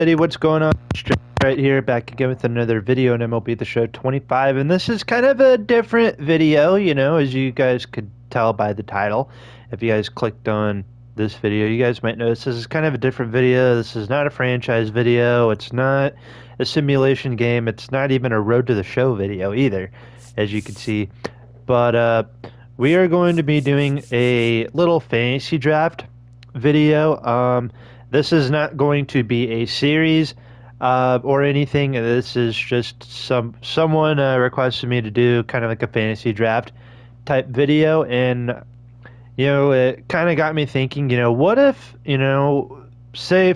Eddie, what's going on? Right here, back again with another video on MLB The Show 25, and this is kind of a different video, as you guys could tell by the title. If you guys clicked on this video, you guys might notice this is kind of a different video. This is not a franchise video. It's not a simulation game. It's not even a Road to the Show video either, as you can see. But we are going to be doing a little fantasy draft video. This is not going to be a series or anything. This is just someone requested me to do kind of like a fantasy draft type video, and it kind of got me thinking. What if say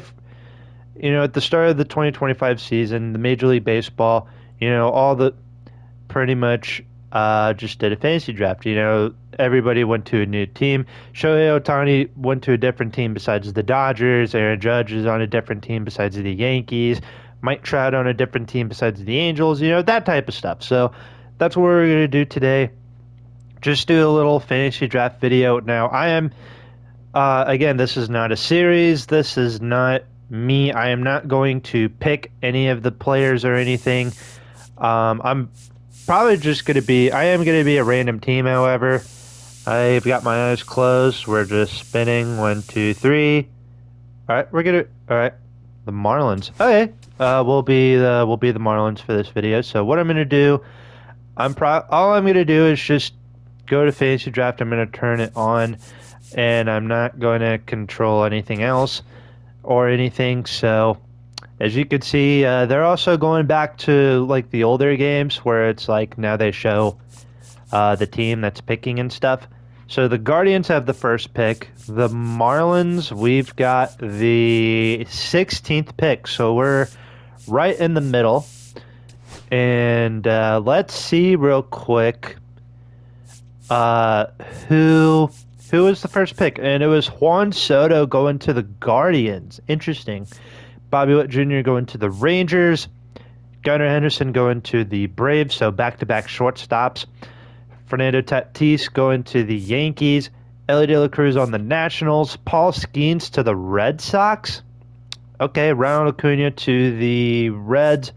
at the start of the 2025 season, the Major League Baseball, all the pretty much just did a fantasy draft. Everybody went to a new team. Shohei Ohtani went to a different team besides the Dodgers. Aaron Judge is on a different team besides the Yankees. Mike Trout on a different team besides the Angels. That type of stuff. So that's what we're going to do today. Just do a little fantasy draft video. Now, I am, again, this is not a series. This is not me. I am not going to pick any of the players or anything. I'm probably just going to be, I am going to be a random team, however. I've got my eyes closed. We're just spinning. 1, 2, 3. All right, all right, the Marlins. Okay, we'll be the Marlins for this video. So what I'm going to do, all I'm going to do is just go to fantasy draft. I'm going to turn it on, and I'm not going to control anything else or anything. So as you can see, they're also going back to like the older games where it's like now they show the team that's picking and stuff. So the Guardians have the first pick. The Marlins, we've got the 16th pick. So we're right in the middle. And let's see real quick who was the first pick. And it was Juan Soto going to the Guardians. Interesting. Bobby Witt Jr. going to the Rangers. Gunnar Henderson going to the Braves, so back-to-back shortstops. Fernando Tatis going to the Yankees. Ellie De La Cruz on the Nationals. Paul Skeens to the Red Sox. Okay, Ronald Acuna to the Reds.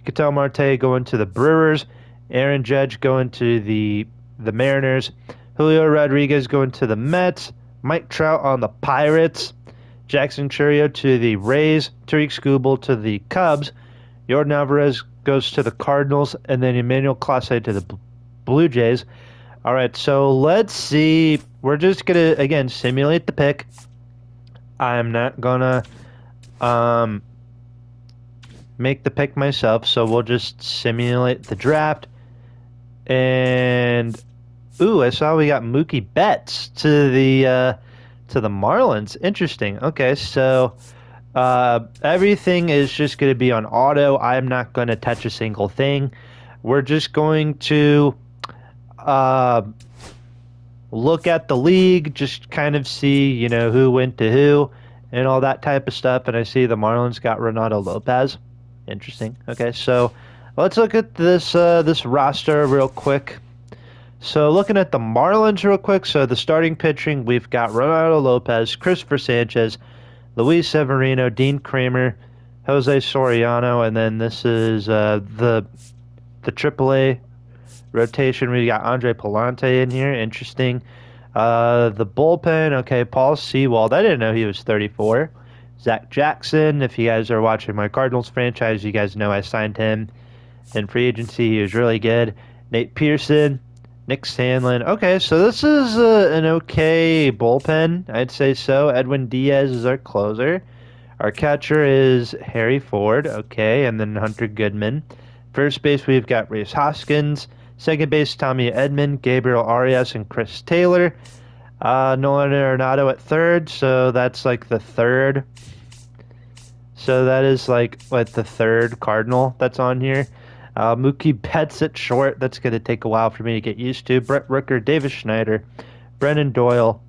Ketel Marte going to the Brewers. Aaron Judge going to the Mariners. Julio Rodriguez going to the Mets. Mike Trout on the Pirates. Jackson Chourio to the Rays, Tariq Skubal to the Cubs, Yordan Alvarez goes to the Cardinals, and then Emmanuel Clase to the Blue Jays. All right, so let's see. We're just going to, again, simulate the pick. I'm not going to make the pick myself, so we'll just simulate the draft. And, ooh, I saw we got Mookie Betts to the Marlins. Interesting. Okay, so everything is just going to be on auto. I'm not going to touch a single thing. We're just going to look at the league, just kind of see, who went to who and all that type of stuff. And I see the Marlins got Renato Lopez. Interesting. Okay, so let's look at this roster real quick. So looking at the Marlins real quick, so the starting pitching, we've got Renato Lopez, Christopher Sanchez, Luis Severino, Dean Kramer, Jose Soriano, and then this is the AAA rotation. We got Andre Palante in here. Interesting. The bullpen, okay, Paul Sewald. I didn't know he was 34. Zach Jackson, if you guys are watching my Cardinals franchise, you guys know I signed him in free agency. He was really good. Nate Pearson. Nick Sandlin. Okay, so this is an okay bullpen, I'd say so. Edwin Diaz is our closer. Our catcher is Harry Ford, okay, and then Hunter Goodman. First base, we've got Rhys Hoskins. Second base, Tommy Edman, Gabriel Arias, and Chris Taylor. Nolan Arenado at third, so that's like the third. So that is like the third Cardinal that's on here. Mookie Betts at short. That's going to take a while for me to get used to. Brett Rooker, Davis Schneider, Brennan Doyle.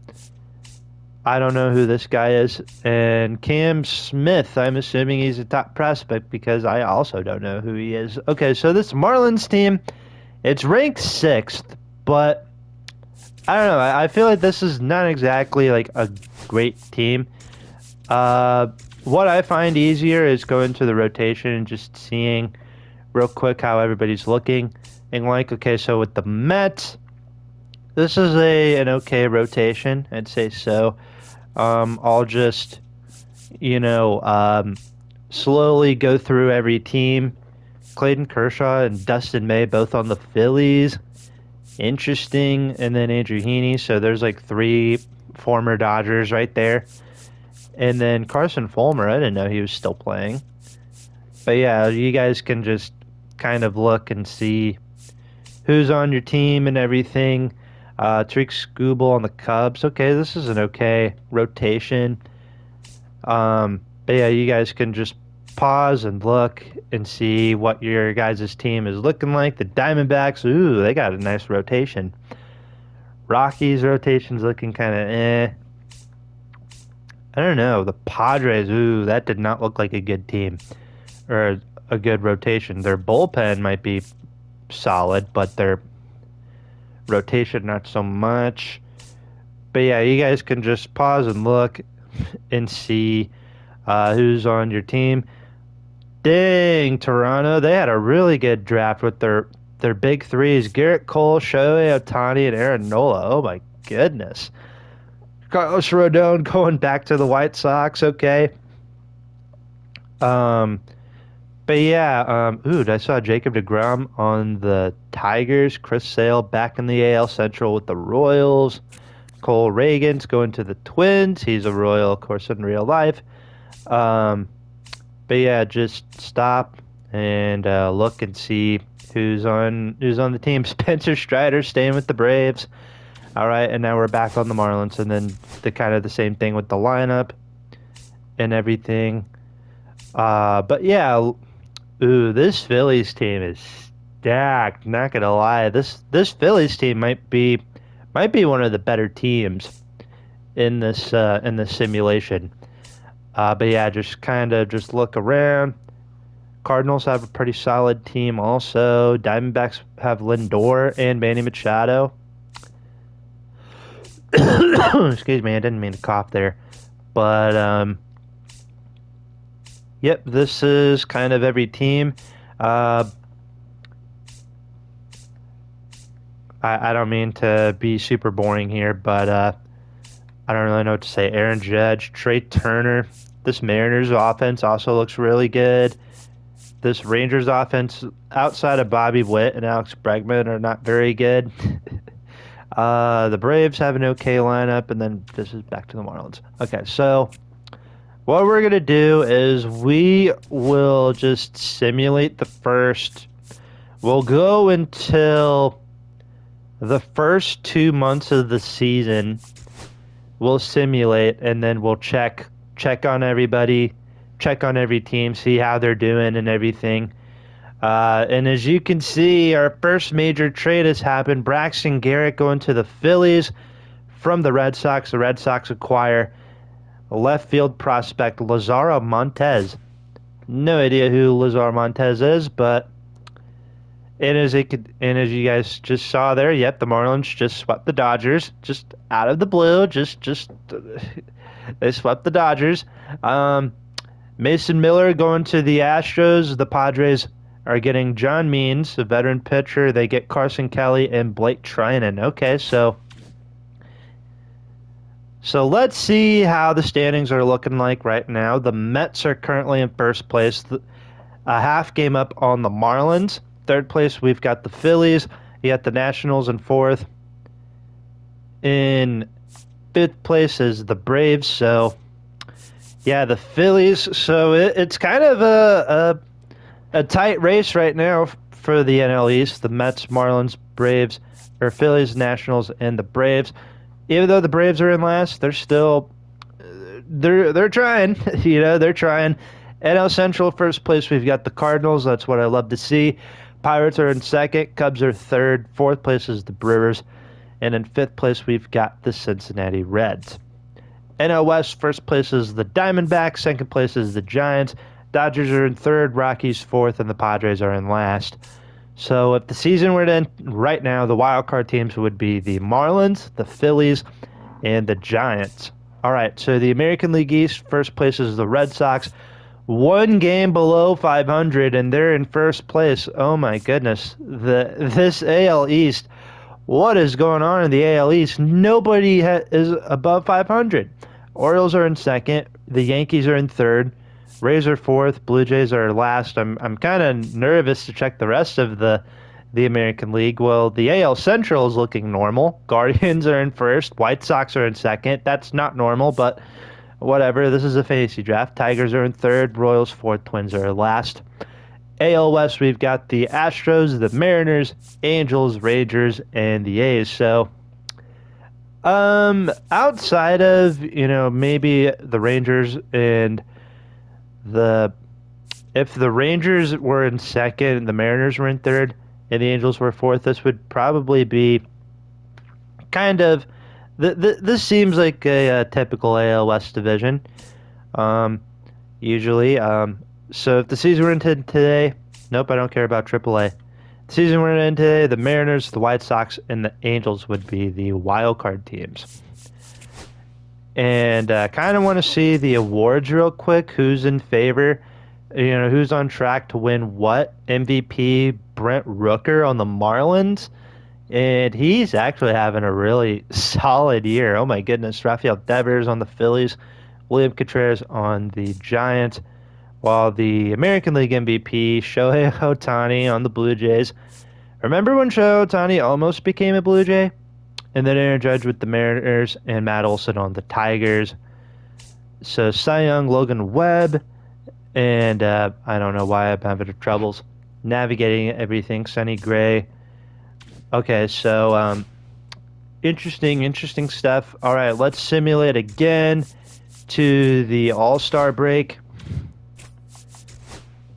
I don't know who this guy is. And Cam Smith. I'm assuming he's a top prospect because I also don't know who he is. Okay, so this Marlins team, it's ranked 6th, but I don't know. I feel like this is not exactly like a great team. what I find easier is going to the rotation and just seeing real quick how everybody's looking. And like, okay, so with the Mets, this is an okay rotation, I'd say so. I'll just, slowly go through every team. Clayton Kershaw and Dustin May both on the Phillies. Interesting. And then Andrew Heaney. So there's like 3 former Dodgers right there. And then Carson Fulmer, I didn't know he was still playing. But yeah, you guys can just kind of look and see who's on your team and everything. Tariq Skubal on the Cubs. Okay, this is an okay rotation. But yeah, you guys can just pause and look and see what your guys' team is looking like. The Diamondbacks, ooh, they got a nice rotation. Rockies' rotation's looking kind of eh. I don't know. The Padres, ooh, that did not look like a good team or a good rotation. Their bullpen might be solid, but their rotation not so much. But yeah, you guys can just pause and look and see who's on your team. Dang, Toronto, they had a really good draft with their big threes. Garrett Cole, Shohei Ohtani, and Aaron Nola. Oh my goodness. Carlos Rodon going back to the White Sox. Okay. But yeah, I saw Jacob deGrom on the Tigers. Chris Sale back in the AL Central with the Royals. Cole Reagan's going to the Twins. He's a Royal, of course, in real life. But yeah, just stop and look and see who's on the team. Spencer Strider staying with the Braves. All right, and now we're back on the Marlins, and then the kind of the same thing with the lineup and everything. But yeah, ooh, this Phillies team is stacked. Not gonna lie, this Phillies team might be one of the better teams in this simulation. But yeah, just look around. Cardinals have a pretty solid team also. Diamondbacks have Lindor and Manny Machado. Excuse me, I didn't mean to cough there. But, yep, this is kind of every team. I don't mean to be super boring here, but I don't really know what to say. Aaron Judge, Trey Turner. This Mariners offense also looks really good. This Rangers offense, outside of Bobby Witt and Alex Bregman, are not very good. The Braves have an okay lineup, and then this is back to the Marlins. Okay, so what we're going to do is we will just simulate the first. We'll go until the first 2 months of the season. We'll simulate, and then we'll check on everybody, check on every team, see how they're doing and everything. And as you can see, our first major trade has happened. Braxton Garrett going to the Phillies from the Red Sox. The Red Sox acquire left field prospect Lazaro Montez. No idea who Lazaro Montez is, but as you guys just saw there, yep, the Marlins just swept the Dodgers, just out of the blue. They swept the Dodgers. Mason Miller going to the Astros. The Padres are getting John Means, a veteran pitcher. They get Carson Kelly and Blake Trinan. Okay, so let's see how the standings are looking like right now. The Mets are currently in first place, a half game up on the Marlins. Third place, we've got the Phillies. You got the Nationals in fourth. In fifth place is the Braves. So, yeah, the Phillies. So it's kind of a tight race right now for the NL East. The Mets, Marlins, Braves, or Phillies, Nationals, and the Braves. Even though the Braves are in last, they're still they're trying. They're trying. NL Central first place, we've got the Cardinals. That's what I love to see. Pirates are in second. Cubs are third. Fourth place is the Brewers. And in fifth place, we've got the Cincinnati Reds. NL West, first place is the Diamondbacks. Second place is the Giants. Dodgers are in third. Rockies fourth. And the Padres are in last. So if the season were to end right now, the wild card teams would be the Marlins, the Phillies, and the Giants. All right, so the American League East, first place is the Red Sox. One game below 500, and they're in first place. Oh my goodness. This AL East, what is going on in the AL East? Nobody is above 500. Orioles are in second. The Yankees are in third. Rays are fourth. Blue Jays are last. I'm kind of nervous to check the rest of the American League. Well, the AL Central is looking normal. Guardians are in first. White Sox are in second. That's not normal, but whatever. This is a fantasy draft. Tigers are in third. Royals fourth. Twins are last. AL West, we've got the Astros, the Mariners, Angels, Rangers, and the A's. So, outside of, maybe the Rangers and if the Rangers were in second, the Mariners were in third, and the Angels were fourth, this would probably be kind of, this seems like a typical AL West division, usually. So if the season were ended today, nope, I don't care about AAA. The season were ended today, the Mariners, the White Sox, and the Angels would be the wild card teams. And kind of want to see the awards real quick. Who's in favor? Who's on track to win what? MVP Brent Rooker on the Marlins. And he's actually having a really solid year. Oh my goodness. Rafael Devers on the Phillies. William Contreras on the Giants. While the American League MVP, Shohei Ohtani on the Blue Jays. Remember when Shohei Ohtani almost became a Blue Jay? And then Aaron Judge with the Mariners and Matt Olson on the Tigers. So Cy Young, Logan Webb, and I don't know why I'm having troubles navigating everything. Sonny Gray. Okay, so interesting stuff. All right, let's simulate again to the All-Star break.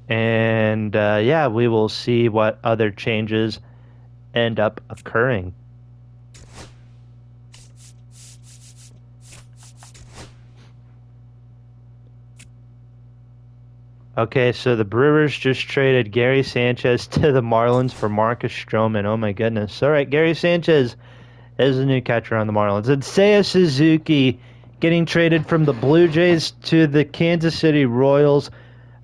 And yeah, we will see what other changes end up occurring. Okay, so the Brewers just traded Gary Sanchez to the Marlins for Marcus Stroman. Oh my goodness. All right, Gary Sanchez is the new catcher on the Marlins. And Seiya Suzuki getting traded from the Blue Jays to the Kansas City Royals.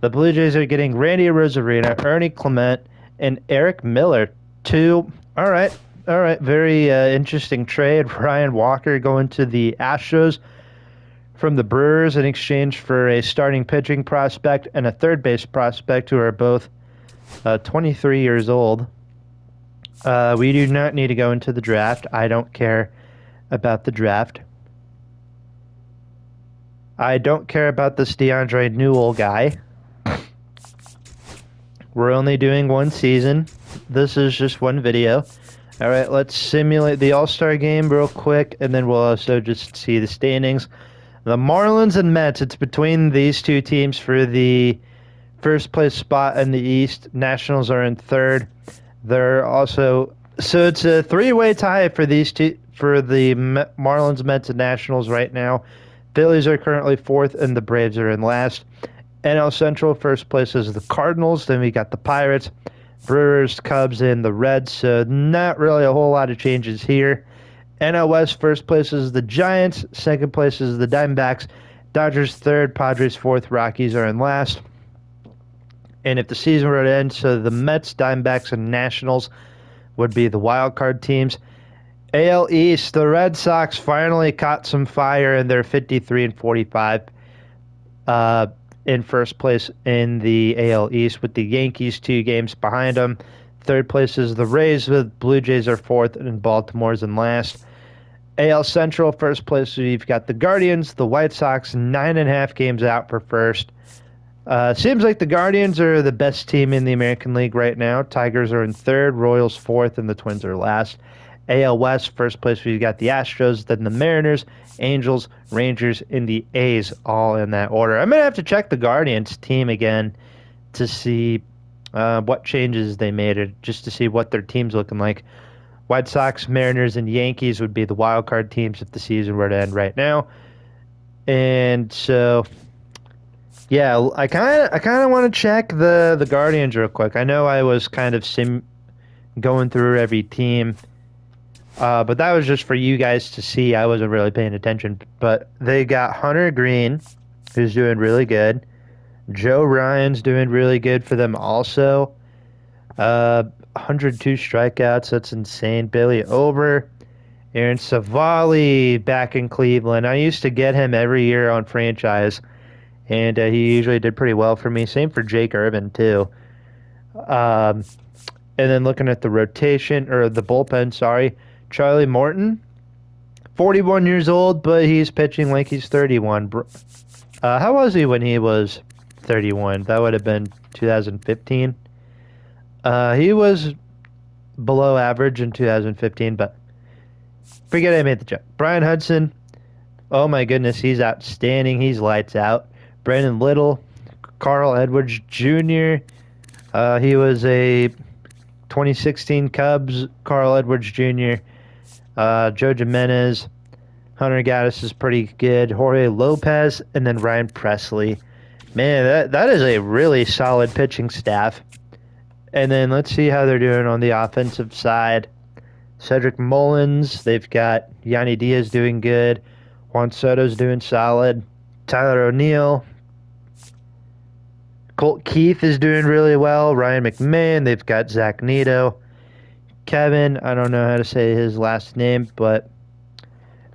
The Blue Jays are getting Randy Rosarina, Ernie Clement, and Eric Miller. All right, very interesting trade. Ryan Walker going to the Astros from the Brewers in exchange for a starting pitching prospect and a third base prospect who are both 23 years old. We do not need to go into the draft. I don't care about the draft. I don't care about this DeAndre Newell guy. We're only doing one season. This is just one video. All right, let's simulate the All-Star game real quick, and then we'll also just see the standings. The Marlins and Mets, it's between these two teams for the first place spot in the East. Nationals are in third. They're also, so it's a three-way tie for these two, for the Marlins, Mets, and Nationals right now. Phillies are currently fourth, and the Braves are in last. NL Central, first place is the Cardinals. Then we got the Pirates, Brewers, Cubs, and the Reds. So not really a whole lot of changes here. NL West, first place is the Giants. Second place is the Diamondbacks. Dodgers third. Padres fourth. Rockies are in last. And if the season were to end, so the Mets, Diamondbacks, and Nationals would be the wild card teams. AL East, the Red Sox finally caught some fire, and they're 53-45 in first place in the AL East, with the Yankees 2 games behind them. Third place is the Rays, with Blue Jays are fourth, and Baltimore's in last. AL Central, first place, we've got the Guardians, the White Sox, 9.5 games out for first. Seems like the Guardians are the best team in the American League right now. Tigers are in third, Royals fourth, and the Twins are last. AL West, first place, we've got the Astros, then the Mariners, Angels, Rangers, and the A's, all in that order. I'm going to have to check the Guardians team again to see what changes they made, just to see what their team's looking like. White Sox, Mariners, and Yankees would be the wild card teams if the season were to end right now. And so, yeah, I kind of want to check the Guardians real quick. I know I was kind of going through every team But that was just for you guys to see. I wasn't really paying attention. But they got Hunter Green, who's doing really good. Joe Ryan's doing really good for them also. 102 strikeouts. That's insane. Billy Ober. Aaron Savali back in Cleveland. I used to get him every year on franchise, and he usually did pretty well for me. Same for Jake Irvin, too. And then looking at the rotation, or the bullpen, sorry. Charlie Morton, 41 years old, but he's pitching like he's 31. How was he when he was 31? That would have been 2015. He was below average in 2015, but forget I made the joke. Brian Hudson, oh my goodness, he's outstanding. He's lights out. Brandon Little, Carl Edwards Jr., he was a 2016 Cubs, Carl Edwards Jr., Joe Jimenez, Hunter Gaddis is pretty good, Jorge Lopez, and then Ryan Presley. Man, that is a really solid pitching staff. And then let's see how they're doing on the offensive side. Cedric Mullins, they've got Yanni Diaz doing good, Juan Soto's doing solid, Tyler O'Neill, Colt Keith is doing really well, Ryan McMahon, they've got Zach Neto, Kevin, I don't know how to say his last name, but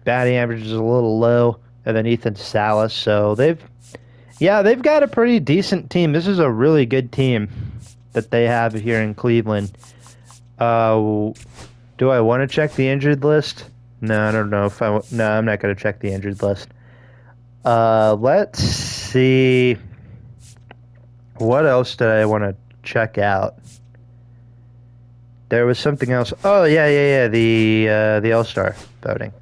batting average is a little low, and then Ethan Salas. So they've got a pretty decent team. This is a really good team that they have here in Cleveland. Do I want to check the injured list? No, I don't know if no, I'm not going to check the injured list. Let's see. What else did I want to check out? There was something else. Oh, yeah. The All-Star voting.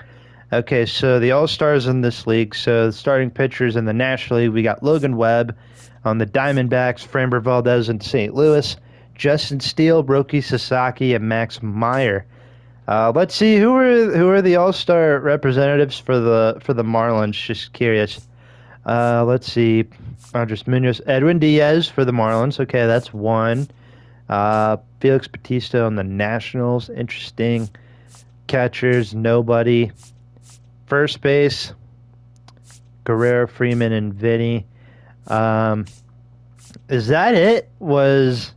Okay, so the All-Stars in this league. So the starting pitchers in the National League, we got Logan Webb on the Diamondbacks, Framber Valdez in St. Louis, Justin Steele, Roki Sasaki, and Max Meyer. Let's see who are the All-Star representatives for the Marlins. Just curious. Let's see. Andres Munoz, Edwin Diaz for the Marlins. Okay, that's one. Felix Bautista on the Nationals. Interesting. Catchers, nobody. First base, Guerrero, Freeman, and Vinny. Is that it? Brent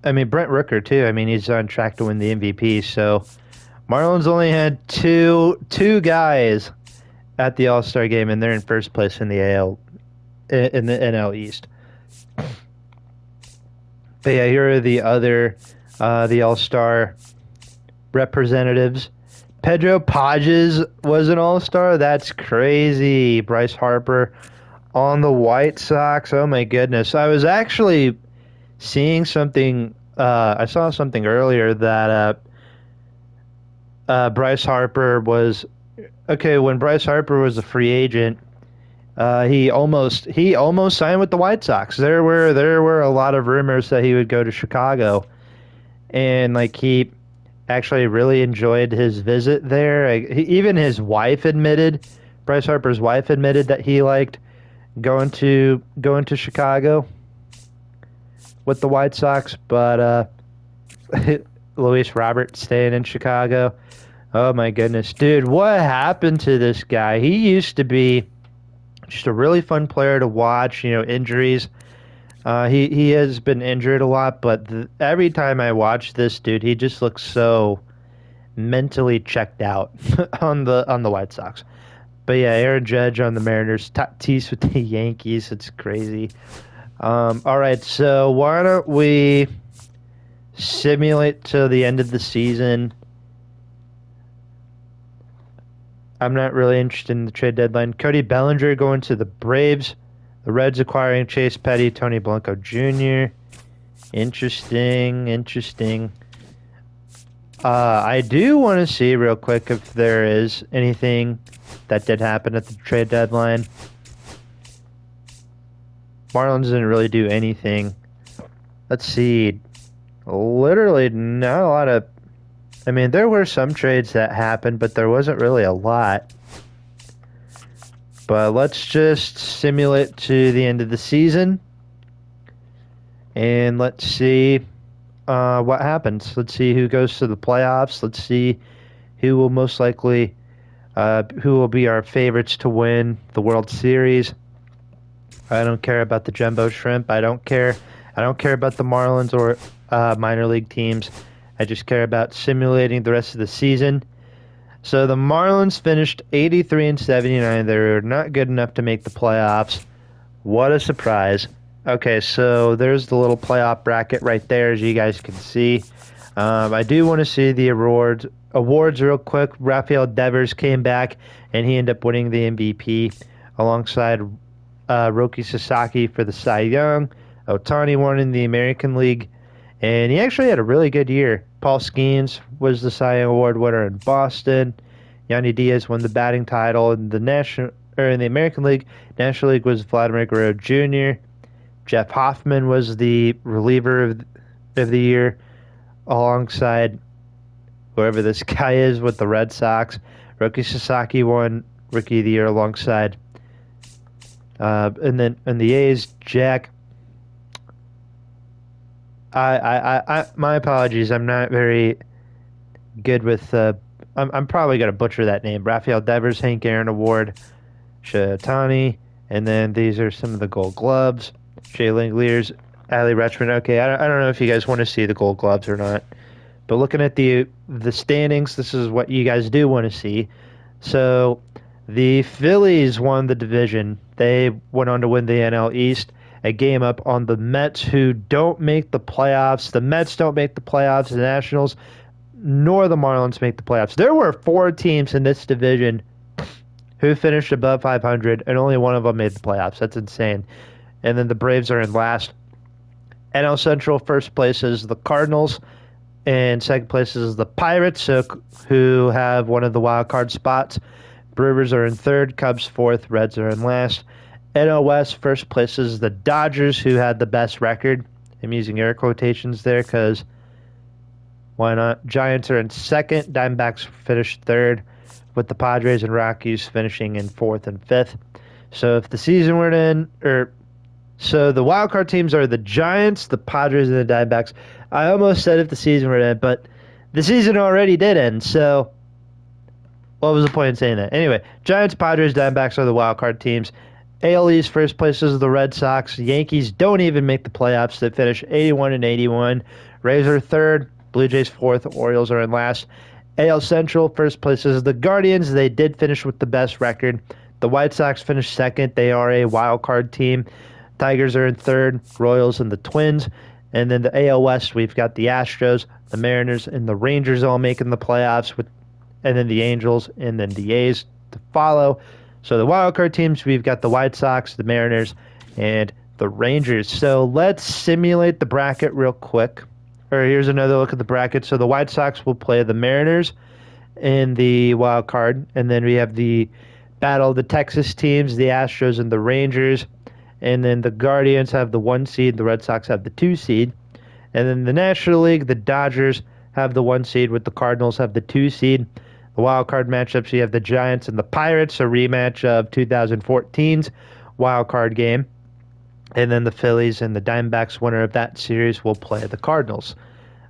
Rooker, too. He's on track to win the MVP. So, Marlins only had two guys at the All-Star game, and they're in first place in the NL East. But yeah, here are the other, the All-Star representatives. Pedro Pages was an All-Star. That's crazy. Bryce Harper on the White Sox. Oh my goodness. I was actually seeing something. I saw something earlier that Bryce Harper was when Bryce Harper was a free agent. He almost signed with the White Sox. There were a lot of rumors that he would go to Chicago, and he actually really enjoyed his visit there. Even his wife admitted, Bryce Harper's wife admitted that he liked going to Chicago with the White Sox, but Luis Robert staying in Chicago. Oh my goodness, dude, what happened to this guy? He used to be just a really fun player to watch. Injuries. He has been injured a lot, but every time I watch this dude, he just looks so mentally checked out on the White Sox. But yeah, Aaron Judge on the Mariners, Tatis with the Yankees. It's crazy. All right, so why don't we simulate to the end of the season? I'm not really interested in the trade deadline. Cody Bellinger going to the Braves. The Reds acquiring Chase Petty, Tony Blanco Jr. Interesting. I do want to see real quick if there is anything that did happen at the trade deadline. Marlins didn't really do anything. Let's see. Literally not a lot of... there were some trades that happened, but there wasn't really a lot. But let's just simulate to the end of the season. And let's see what happens. Let's see who goes to the playoffs. Let's see who will most likely, who will be our favorites to win the World Series. I don't care about the Jumbo Shrimp. I don't care. I don't care about the Marlins or minor league teams. I just care about simulating the rest of the season. So the Marlins finished 83 and 79. They're not good enough to make the playoffs. What a surprise. Okay, so there's the little playoff bracket right there, as you guys can see. I do want to see the awards real quick. Rafael Devers came back, and he ended up winning the MVP alongside Roki Sasaki for the Cy Young. Ohtani won in the American League, and he actually had a really good year. Paul Skeens was the Cy Young Award winner in Boston. Yandy Diaz won the batting title in the in the American League. National League was Vladimir Guerrero Jr. Jeff Hoffman was the reliever of the year, alongside whoever this guy is with the Red Sox. Roki Sasaki won Rookie of the Year alongside, and then in the A's, Jack. My apologies. I'm not very good with. I'm probably gonna butcher that name. Rafael Devers, Hank Aaron Award, Ohtani, and then these are some of the Gold Gloves. Shea Langeliers, Adley Rutschman. Okay, I don't know if you guys want to see the Gold Gloves or not, but looking at the standings, this is what you guys do want to see. So the Phillies won the division. They went on to win the NL East, a game up on the Mets, who don't make the playoffs. The Mets don't make the playoffs. The Nationals nor the Marlins make the playoffs. There were 4 teams in this division who finished above 500, and only one of them made the playoffs. That's insane. And then the Braves are in last. NL Central, first place is the Cardinals, and second place is the Pirates, who have one of the wild card spots. Brewers are in third, Cubs fourth, Reds are in last. NL West, first place is the Dodgers, who had the best record. I'm using air quotations there because why not? Giants are in second, Diamondbacks finished third, with the Padres and Rockies finishing in fourth and fifth. So if the season were to end, so the wild card teams are the Giants, the Padres, and the Diamondbacks. I almost said if the season were to end, but the season already did end, so what was the point in saying that? Anyway, Giants, Padres, Diamondbacks are the wild card teams. AL East, first place is the Red Sox. Yankees don't even make the playoffs. They finish 81 and 81. Rays are third, Blue Jays fourth, Orioles are in last. AL Central, first place is the Guardians. They did finish with the best record. The White Sox finished second. They are a wild card team. Tigers are in third, Royals and the Twins. And then the AL West, we've got the Astros, the Mariners, and the Rangers all making the playoffs, and then the Angels, and then the A's to follow. So the wild card teams, we've got the White Sox, the Mariners, and the Rangers. So let's simulate the bracket real quick. Or here's another look at the bracket. So the White Sox will play the Mariners in the wild card, and then we have the battle of the Texas teams, the Astros and the Rangers. And then the Guardians have the 1 seed, the Red Sox have the 2 seed. And then the National League, the Dodgers have the 1 seed, with the Cardinals have the 2 seed. The wild card matchups, you have the Giants and the Pirates, a rematch of 2014's wild card game. And then the Phillies and the Diamondbacks, winner of that series, will play the Cardinals.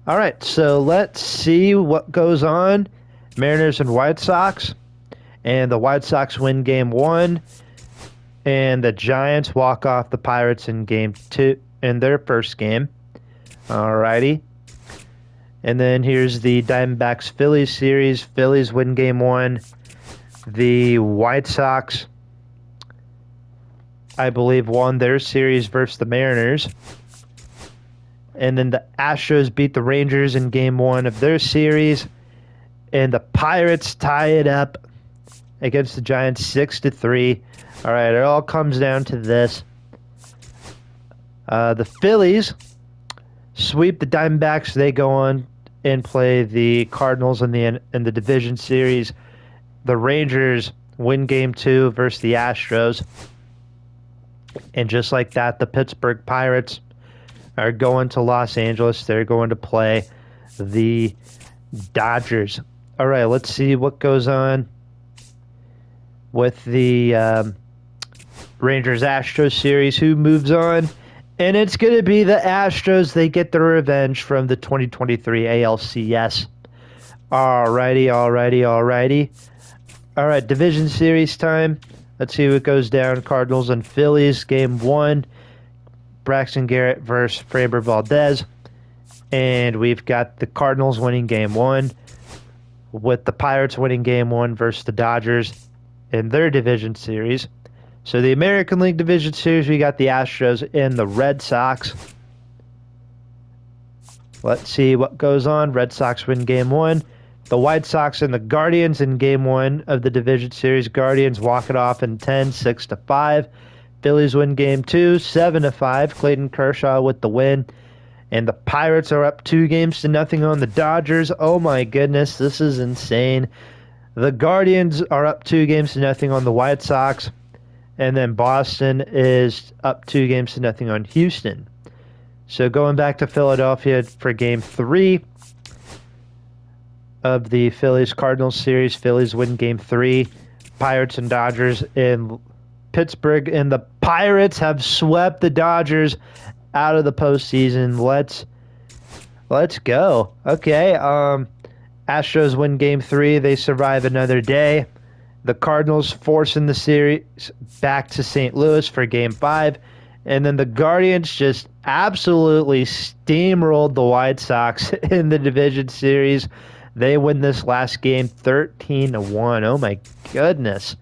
All right, so let's see what goes on. Mariners and White Sox. And the White Sox win game 1. And the Giants walk off the Pirates in game 2, in their first game. Alrighty. And then here's the Diamondbacks-Phillies series. Phillies win game 1. The White Sox, I believe, won their series versus the Mariners. And then the Astros beat the Rangers in game 1 of their series. And the Pirates tie it up against the Giants 6-3. All right, it all comes down to this. The Phillies sweep the Diamondbacks. They go on and play the Cardinals in the division series. The Rangers win game 2 versus the Astros. And just like that, the Pittsburgh Pirates are going to Los Angeles. They're going to play the Dodgers. All right, let's see what goes on with the Rangers-Astros series. Who moves on? And it's going to be the Astros. They get their revenge from the 2023 ALCS. Alrighty. All right, division series time. Let's see what goes down. Cardinals and Phillies, game 1. Braxton Garrett versus Framber Valdez. And we've got the Cardinals winning game 1, with the Pirates winning game 1 versus the Dodgers in their division series. So the American League Division Series, we got the Astros and the Red Sox. Let's see what goes on. Red Sox win game 1. The White Sox and the Guardians in game 1 of the Division Series. Guardians walk it off in 10, 6-5. Phillies win game 2, 7-5. Clayton Kershaw with the win. And the Pirates are up 2-0 on the Dodgers. Oh my goodness, this is insane. The Guardians are up 2-0 on the White Sox. And then Boston is up 2-0 on Houston. So going back to Philadelphia for game 3 of the Phillies-Cardinals series. Phillies win game 3. Pirates and Dodgers in Pittsburgh. And the Pirates have swept the Dodgers out of the postseason. Let's go. Okay. Astros win game 3. They survive another day. The Cardinals forcing the series back to St. Louis for game 5. And then the Guardians just absolutely steamrolled the White Sox in the division series. They win this last game 13-1. Oh my goodness.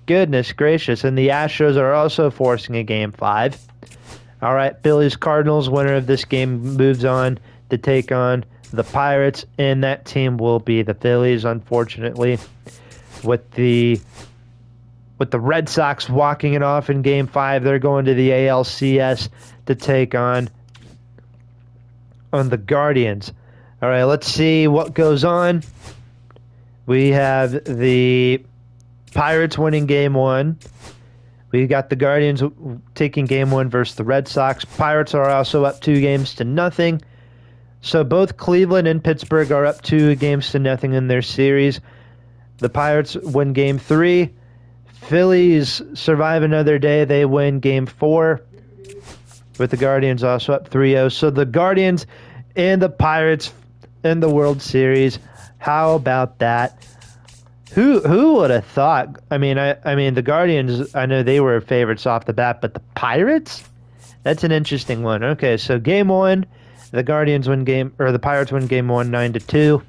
Goodness gracious. And the Astros are also forcing a game 5. All right, Phillies Cardinals, winner of this game moves on to take on the Pirates, and that team will be the Phillies, unfortunately. With the Red Sox walking it off in game 5, they're going to the ALCS to take on the Guardians. All right, let's see what goes on. We have the Pirates winning game 1. We got the Guardians taking game 1 versus the Red Sox. Pirates are also up 2-0. So both Cleveland and Pittsburgh are up 2-0 in their series. The Pirates win game 3. Phillies survive another day. They win game 4, with the Guardians also up 3-0. So the Guardians and the Pirates in the World Series. How about that? Who would have thought? I mean, the Guardians, I know they were favorites off the bat, but the Pirates? That's an interesting one. Okay, so game 1, the Pirates win game 1 9-2.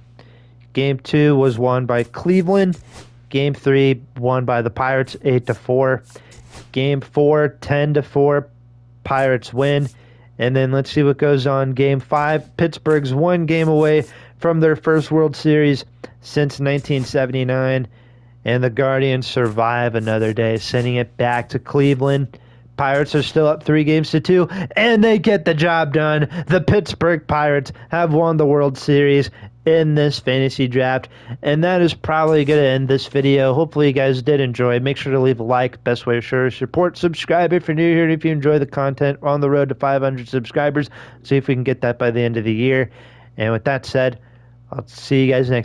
Game 2 was won by Cleveland. Game 3 won by the Pirates 8-4. Game 4 10-4. Pirates win. And then let's see what goes on. Game 5, Pittsburgh's 1 game away from their first World Series since 1979. And the Guardians survive another day, sending it back to Cleveland. Pirates are still up 3-2, and they get the job done. The Pittsburgh Pirates have won the World Series in this fantasy draft, and that is probably going to end this video. Hopefully you guys did enjoy. Make sure to leave a like. Best way to show support, subscribe if you're new here, and if you enjoy the content. We're on the road to 500 subscribers. See if we can get that by the end of the year. And with that said, I'll see you guys next time.